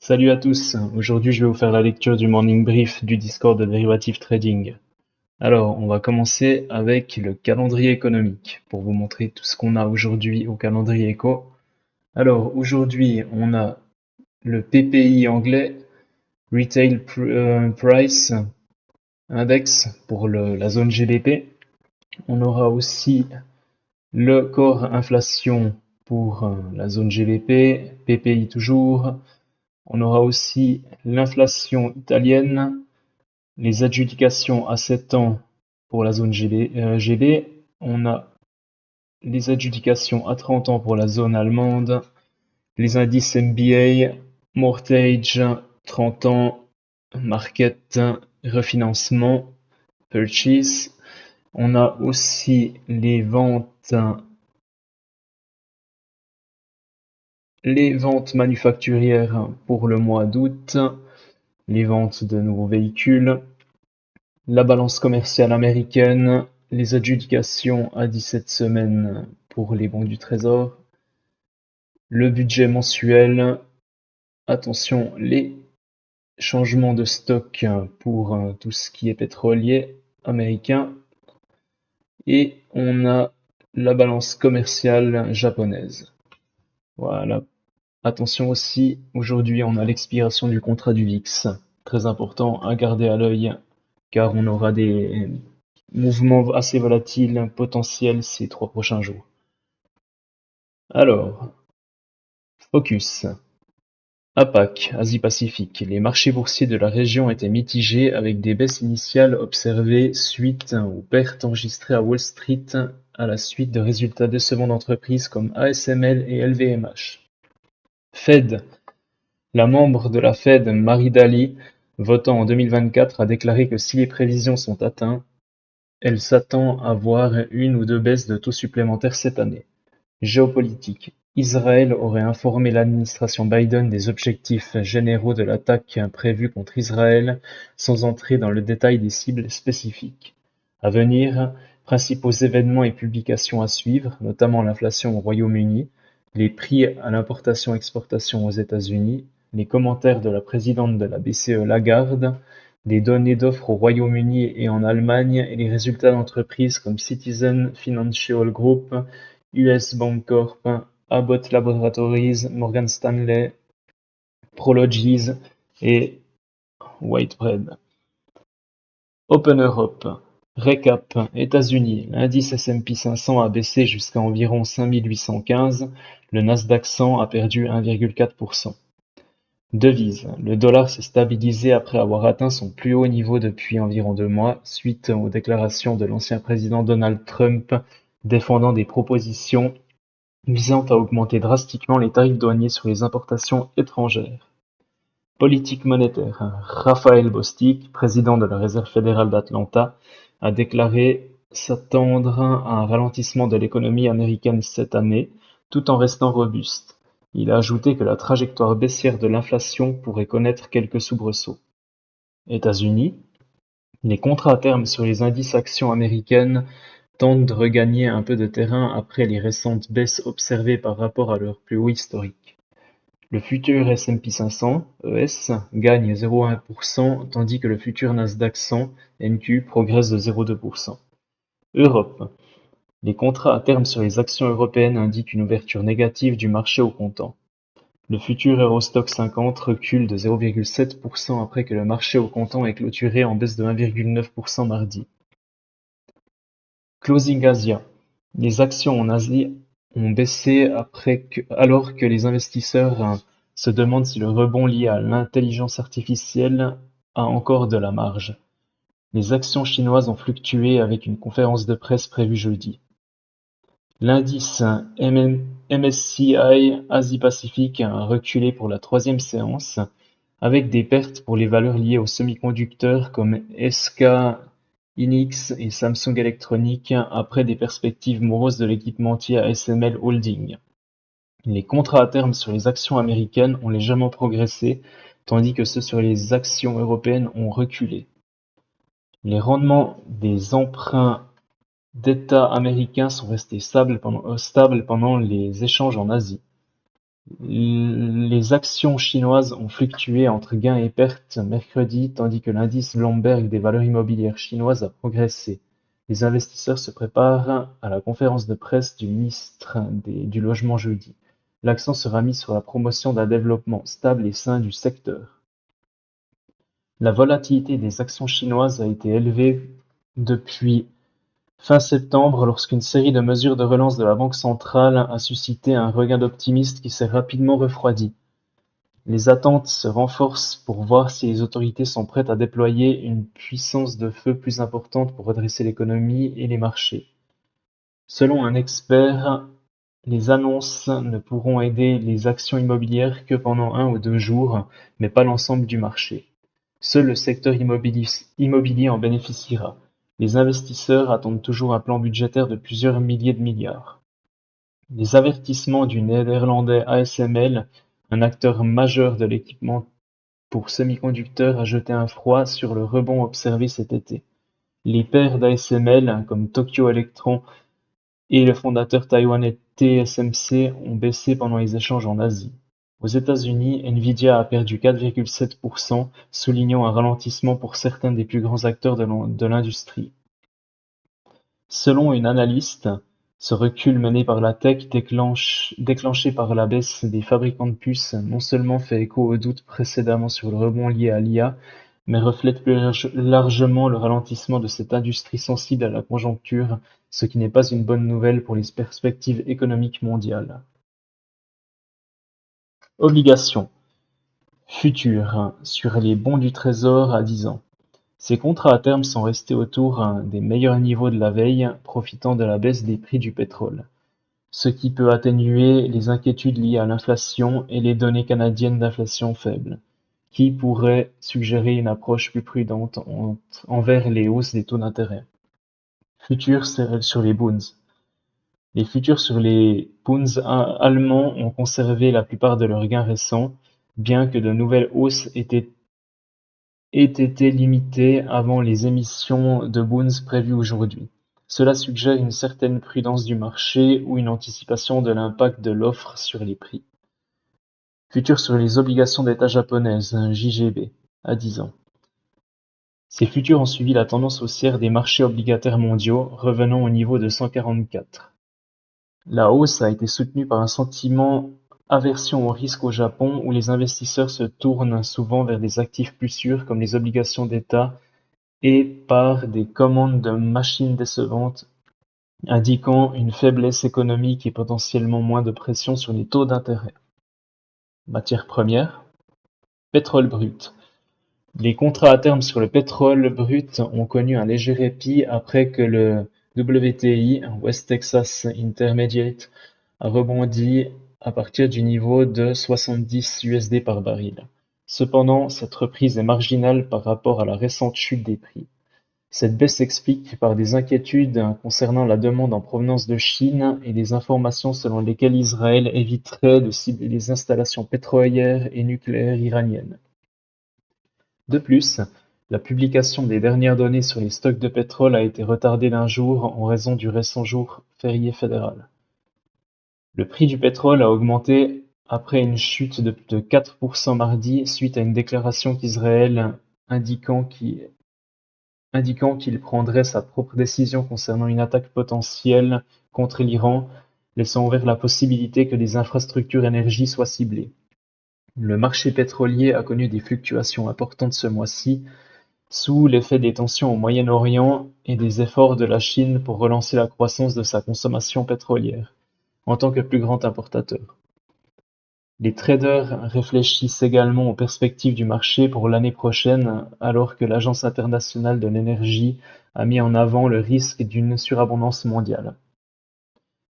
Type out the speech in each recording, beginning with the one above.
Salut à tous, aujourd'hui je vais vous faire la lecture du morning brief du Discord de Derivative Trading. Alors, on va commencer avec le calendrier économique pour vous montrer tout ce qu'on a aujourd'hui au calendrier éco. Alors, aujourd'hui, on a le PPI anglais, Price Index pour la zone GBP. On aura aussi le corps inflation pour la zone GBP, PPI toujours. On aura aussi l'inflation italienne, les adjudications à 7 ans pour la zone GB. On a les adjudications à 30 ans pour la zone allemande, les indices MBA, Mortgage, 30 ans, Market, refinancement, Purchase. On a aussi les ventes manufacturières pour le mois d'août, les ventes de nouveaux véhicules, la balance commerciale américaine, les adjudications à 17 semaines pour les bons du trésor, le budget mensuel, attention, les changements de stock pour tout ce qui est pétrolier américain, et on a la balance commerciale japonaise. Voilà. Attention aussi, aujourd'hui on a l'expiration du contrat du VIX. Très important à garder à l'œil car on aura des mouvements assez volatiles potentiels ces 3 prochains jours. Alors, focus. APAC, Asie-Pacifique. Les marchés boursiers de la région étaient mitigés avec des baisses initiales observées suite aux pertes enregistrées à Wall Street à la suite de résultats décevants d'entreprises comme ASML et LVMH. Fed. La membre de la Fed, Mary Daly, votant en 2024, a déclaré que si les prévisions sont atteintes, elle s'attend à voir une ou deux baisses de taux supplémentaires cette année. Géopolitique. Israël aurait informé l'administration Biden des objectifs généraux de l'attaque prévue contre Israël, sans entrer dans le détail des cibles spécifiques. À venir, principaux événements et publications à suivre, notamment l'inflation au Royaume-Uni, les prix à l'importation-exportation aux États-Unis, les commentaires de la présidente de la BCE Lagarde, les données d'offres au Royaume-Uni et en Allemagne et les résultats d'entreprises comme Citizen Financial Group, US Bancorp, Abbott Laboratories, Morgan Stanley, Prologis et Whitebread. Open Europe. Récap. États-Unis. L'indice S&P 500 a baissé jusqu'à environ 5815. Le Nasdaq 100 a perdu 1,4%. Devise. Le dollar s'est stabilisé après avoir atteint son plus haut niveau depuis environ 2 mois, suite aux déclarations de l'ancien président Donald Trump défendant des propositions visant à augmenter drastiquement les tarifs douaniers sur les importations étrangères. Politique monétaire. Raphaël Bostic, président de la Réserve fédérale d'Atlanta, a déclaré s'attendre à un ralentissement de l'économie américaine cette année, tout en restant robuste. Il a ajouté que la trajectoire baissière de l'inflation pourrait connaître quelques soubresauts. États-Unis. Les contrats à terme sur les indices actions américaines tentent de regagner un peu de terrain après les récentes baisses observées par rapport à leur plus haut historique. Le futur S&P 500 (ES) gagne 0,1% tandis que le futur Nasdaq 100 (NQ) progresse de 0,2%. Europe. Les contrats à terme sur les actions européennes indiquent une ouverture négative du marché au comptant. Le futur Eurostoxx 50 recule de 0,7% après que le marché au comptant ait clôturé en baisse de 1,9% mardi. Closing Asia. Les actions en Asie ont baissé alors que les investisseurs se demandent si le rebond lié à l'intelligence artificielle a encore de la marge. Les actions chinoises ont fluctué avec une conférence de presse prévue jeudi. L'indice MSCI Asie-Pacifique a reculé pour la 3e séance, avec des pertes pour les valeurs liées aux semi-conducteurs comme SK Hynix et Samsung Electronics après des perspectives moroses de l'équipementier ASML Holding. Les contrats à terme sur les actions américaines ont légèrement progressé, tandis que ceux sur les actions européennes ont reculé. Les rendements des emprunts d'État américains sont restés stables pendant les échanges en Asie. Les actions chinoises ont fluctué entre gains et pertes mercredi, tandis que l'indice Bloomberg des valeurs immobilières chinoises a progressé. Les investisseurs se préparent à la conférence de presse du ministre du Logement jeudi. L'accent sera mis sur la promotion d'un développement stable et sain du secteur. La volatilité des actions chinoises a été élevée depuis fin septembre lorsqu'une série de mesures de relance de la Banque centrale a suscité un regain d'optimisme qui s'est rapidement refroidi. Les attentes se renforcent pour voir si les autorités sont prêtes à déployer une puissance de feu plus importante pour redresser l'économie et les marchés. Selon un expert, les annonces ne pourront aider les actions immobilières que pendant 1 ou 2 jours, mais pas l'ensemble du marché. Seul le secteur immobilier en bénéficiera. Les investisseurs attendent toujours un plan budgétaire de plusieurs milliers de milliards. Les avertissements du néerlandais ASML, un acteur majeur de l'équipement pour semi-conducteurs, a jeté un froid sur le rebond observé cet été. Les pairs d'ASML, comme Tokyo Electron et le fondateur taïwanais TSMC, ont baissé pendant les échanges en Asie. Aux États-Unis, Nvidia a perdu 4,7%, soulignant un ralentissement pour certains des plus grands acteurs de l'industrie. Selon une analyste, ce recul mené par la tech, déclenché par la baisse des fabricants de puces, non seulement fait écho aux doutes précédemment sur le rebond lié à l'IA, mais reflète plus largement le ralentissement de cette industrie sensible à la conjoncture, ce qui n'est pas une bonne nouvelle pour les perspectives économiques mondiales. Obligations futures sur les bons du Trésor à 10 ans. Ces contrats à terme sont restés autour des meilleurs niveaux de la veille, profitant de la baisse des prix du pétrole, ce qui peut atténuer les inquiétudes liées à l'inflation et les données canadiennes d'inflation faibles, qui pourraient suggérer une approche plus prudente envers les hausses des taux d'intérêt. Futurs sur les Bunds. Les futurs sur les Bunds allemands ont conservé la plupart de leurs gains récents, bien que de nouvelles hausses aient été limitées avant les émissions de Bunds prévues aujourd'hui. Cela suggère une certaine prudence du marché ou une anticipation de l'impact de l'offre sur les prix. Futurs sur les obligations d'État japonaises, JGB, à 10 ans. Ces futurs ont suivi la tendance haussière des marchés obligataires mondiaux, revenant au niveau de 144. La hausse a été soutenue par un sentiment aversion au risque au Japon, où les investisseurs se tournent souvent vers des actifs plus sûrs comme les obligations d'État, et par des commandes de machines décevantes, indiquant une faiblesse économique et potentiellement moins de pression sur les taux d'intérêt. Matières premières. Pétrole brut. Les contrats à terme sur le pétrole brut ont connu un léger répit après que le WTI, West Texas Intermediate, a rebondi à partir du niveau de 70 USD par baril. Cependant, cette reprise est marginale par rapport à la récente chute des prix. Cette baisse s'explique par des inquiétudes concernant la demande en provenance de Chine et des informations selon lesquelles Israël éviterait de cibler les installations pétrolières et nucléaires iraniennes. De plus, la publication des dernières données sur les stocks de pétrole a été retardée d'1 jour en raison du récent jour férié fédéral. Le prix du pétrole a augmenté après une chute de plus de 4% mardi suite à une déclaration qu'Israël indiquant qu'il prendrait sa propre décision concernant une attaque potentielle contre l'Iran, laissant ouverte la possibilité que des infrastructures énergie soient ciblées. Le marché pétrolier a connu des fluctuations importantes ce mois-ci, sous l'effet des tensions au Moyen-Orient et des efforts de la Chine pour relancer la croissance de sa consommation pétrolière, en tant que plus grand importateur. Les traders réfléchissent également aux perspectives du marché pour l'année prochaine, alors que l'Agence internationale de l'énergie a mis en avant le risque d'une surabondance mondiale.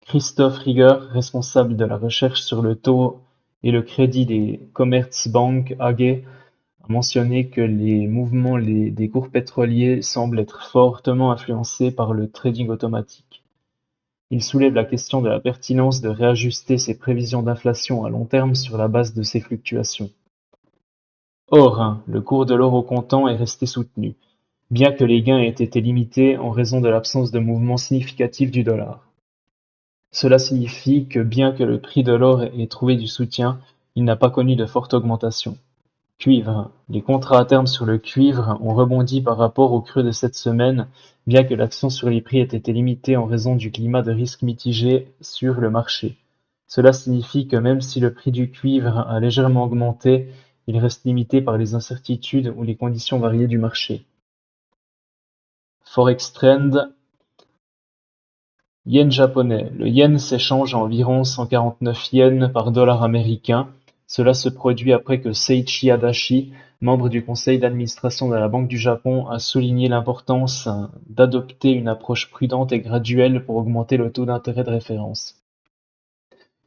Christoph Rieger, responsable de la recherche sur le taux et le crédit des Commerzbank AG, a mentionné que les mouvements des cours pétroliers semblent être fortement influencés par le trading automatique. Il soulève la question de la pertinence de réajuster ses prévisions d'inflation à long terme sur la base de ces fluctuations. Or, le cours de l'or au comptant est resté soutenu, bien que les gains aient été limités en raison de l'absence de mouvements significatifs du dollar. Cela signifie que bien que le prix de l'or ait trouvé du soutien, il n'a pas connu de forte augmentation. Cuivre. Les contrats à terme sur le cuivre ont rebondi par rapport au creux de cette semaine, bien que l'action sur les prix ait été limitée en raison du climat de risque mitigé sur le marché. Cela signifie que même si le prix du cuivre a légèrement augmenté, il reste limité par les incertitudes ou les conditions variées du marché. Forex Trend. Yen japonais. Le yen s'échange à environ 149 yens par dollar américain. Cela se produit après que Seiichi Adachi, membre du conseil d'administration de la Banque du Japon, a souligné l'importance d'adopter une approche prudente et graduelle pour augmenter le taux d'intérêt de référence.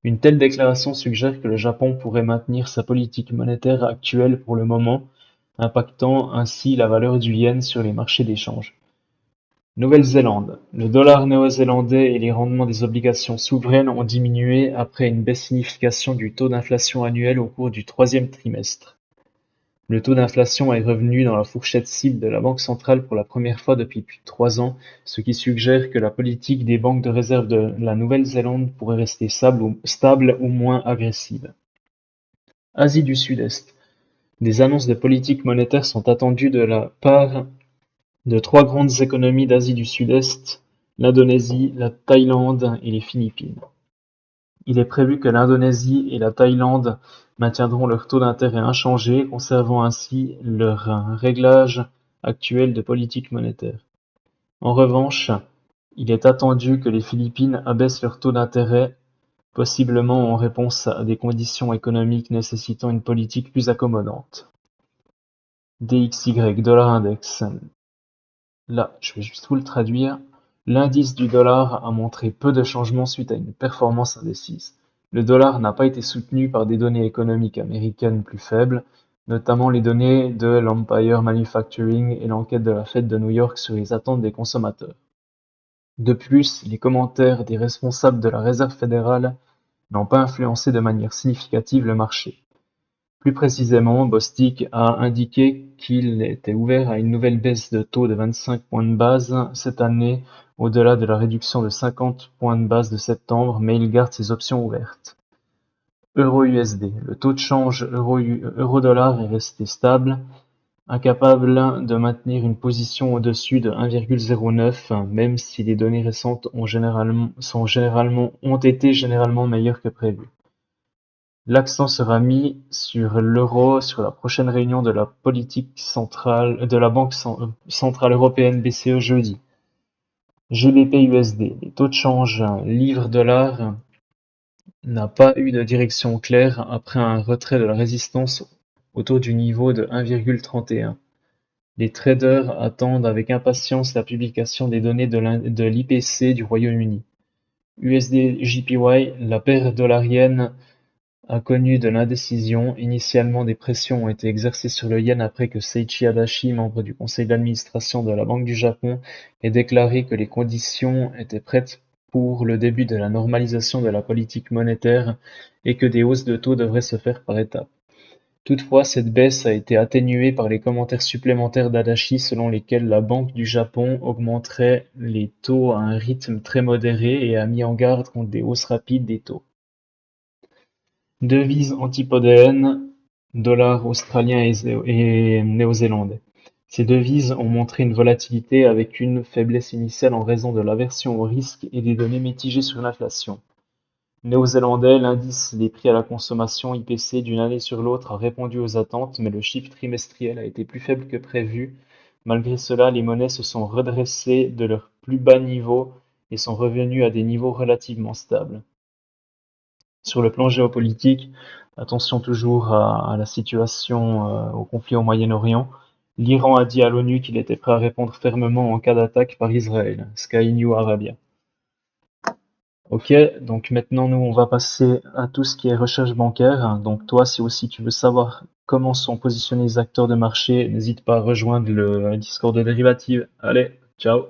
Une telle déclaration suggère que le Japon pourrait maintenir sa politique monétaire actuelle pour le moment, impactant ainsi la valeur du yen sur les marchés d'échange. Nouvelle-Zélande. Le dollar néo-zélandais et les rendements des obligations souveraines ont diminué après une baisse significative du taux d'inflation annuel au cours du troisième trimestre. Le taux d'inflation est revenu dans la fourchette cible de la Banque centrale pour la première fois depuis plus de 3 ans, ce qui suggère que la politique des banques de réserve de la Nouvelle-Zélande pourrait rester stable ou moins agressive. Asie du Sud-Est. Des annonces de politique monétaire sont attendues de la part de trois grandes économies d'Asie du Sud-Est, l'Indonésie, la Thaïlande et les Philippines. Il est prévu que l'Indonésie et la Thaïlande maintiendront leur taux d'intérêt inchangé, conservant ainsi leur réglage actuel de politique monétaire. En revanche, il est attendu que les Philippines abaissent leur taux d'intérêt, possiblement en réponse à des conditions économiques nécessitant une politique plus accommodante. DXY, dollar index. Là, je vais juste vous le traduire. L'indice du dollar a montré peu de changements suite à une performance indécise. Le dollar n'a pas été soutenu par des données économiques américaines plus faibles, notamment les données de l'Empire Manufacturing et l'enquête de la Fed de New York sur les attentes des consommateurs. De plus, les commentaires des responsables de la Réserve fédérale n'ont pas influencé de manière significative le marché. Plus précisément, Bostic a indiqué qu'il était ouvert à une nouvelle baisse de taux de 25 points de base cette année au-delà de la réduction de 50 points de base de septembre, mais il garde ses options ouvertes. Euro-USD. Le taux de change euro-dollar est resté stable, incapable de maintenir une position au-dessus de 1,09, même si les données récentes ont été généralement meilleures que prévu. L'accent sera mis sur l'euro sur la prochaine réunion de la Banque centrale européenne BCE jeudi. GBP-USD. Les taux de change livre-dollar n'a pas eu de direction claire après un retrait de la résistance autour du niveau de 1,31. Les traders attendent avec impatience la publication des données de l'IPC du Royaume-Uni. USD-JPY, la paire dollarienne a connu de l'indécision. Initialement, des pressions ont été exercées sur le yen après que Seiichi Adachi, membre du conseil d'administration de la Banque du Japon, ait déclaré que les conditions étaient prêtes pour le début de la normalisation de la politique monétaire et que des hausses de taux devraient se faire par étapes. Toutefois, cette baisse a été atténuée par les commentaires supplémentaires d'Adachi selon lesquels la Banque du Japon augmenterait les taux à un rythme très modéré et a mis en garde contre des hausses rapides des taux. Devises antipodéennes, dollar australien et néo-zélandais. Ces devises ont montré une volatilité avec une faiblesse initiale en raison de l'aversion au risque et des données mitigées sur l'inflation. Néo-zélandais, l'indice des prix à la consommation IPC d'une année sur l'autre a répondu aux attentes, mais le chiffre trimestriel a été plus faible que prévu. Malgré cela, les monnaies se sont redressées de leur plus bas niveau et sont revenues à des niveaux relativement stables. Sur le plan géopolitique, attention toujours à la situation, au conflit au Moyen-Orient. L'Iran a dit à l'ONU qu'il était prêt à répondre fermement en cas d'attaque par Israël. Sky New Arabia. Ok, donc maintenant nous on va passer à tout ce qui est recherche bancaire. Donc toi, si aussi tu veux savoir comment sont positionnés les acteurs de marché, n'hésite pas à rejoindre le Discord de Dérivative. Allez, ciao!